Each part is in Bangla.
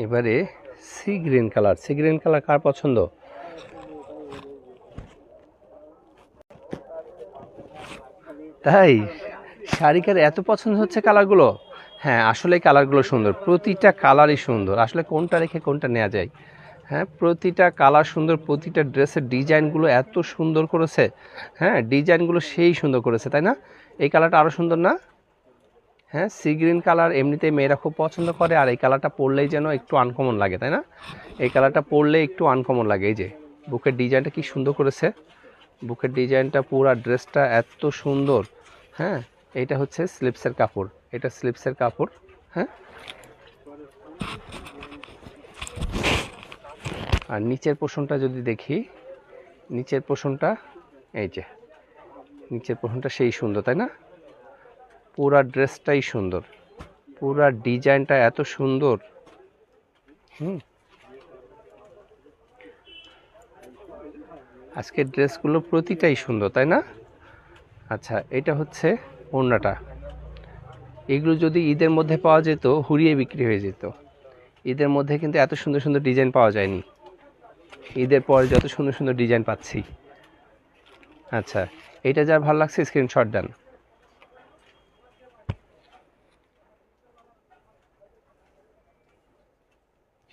এবারে সি গ্রিন কালার কার পছন্দ? তাই শারিকার এত পছন্দ হচ্ছে কালারগুলো? হ্যাঁ, আসলে কালারগুলো সুন্দর, প্রতিটা কালারই সুন্দর। আসলে কোনটা রেখে কোনটা নেওয়া যায়? হ্যাঁ, প্রতিটা কালার সুন্দর, প্রতিটা ড্রেসের ডিজাইনগুলো এত সুন্দর করেছে। হ্যাঁ, ডিজাইনগুলো সেই সুন্দর করেছে, তাই না? এই কালারটা আরও সুন্দর না? হ্যাঁ, সি গ্রিন কালার এমনিতেই মেয়েরা খুব পছন্দ করে, আর এই কালারটা পরলেই যেন একটু আনকমন লাগে, তাই না? এই কালারটা পরলে একটু আনকমন লাগে। এই যে বুকের ডিজাইনটা কি সুন্দর করেছে, বুকের ডিজাইনটা, পুরা ড্রেসটা এত সুন্দর। হ্যাঁ, এটা হচ্ছে স্লিপসের কাপড়, এটা স্লিপসের কাপড়। হ্যাঁ, আর নিচের পোর্শনটা যদি দেখি, নিচের পোর্শনটা, এই যে নিচের পোর্শনটা সেই সুন্দর, তাই না? পুরা ড্রেসটাই সুন্দর, পুরা ডিজাইনটা এত সুন্দর। আজকের ড্রেসগুলো প্রতিটাই সুন্দর, তাই না? আচ্ছা, এটা হচ্ছে ওড়নাটা। এগুলো যদি ঈদের মধ্যে পাওয়া যেত হুড়িয়ে বিক্রি হয়ে যেত। ঈদের মধ্যে কিন্তু এত সুন্দর সুন্দর ডিজাইন পাওয়া যায়নি, ঈদের পরে যত সুন্দর সুন্দর ডিজাইন পাচ্ছি। আচ্ছা, এটা যার ভালো লাগছে স্ক্রিনশট দেন।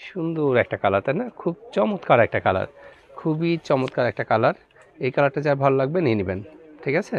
সুন্দর একটা কালার, তাই না? খুব চমৎকার একটা কালার, খুবই চমৎকার একটা কালার। এই কালারটা যার ভালো লাগবে নিয়ে নেবেন, ঠিক আছে?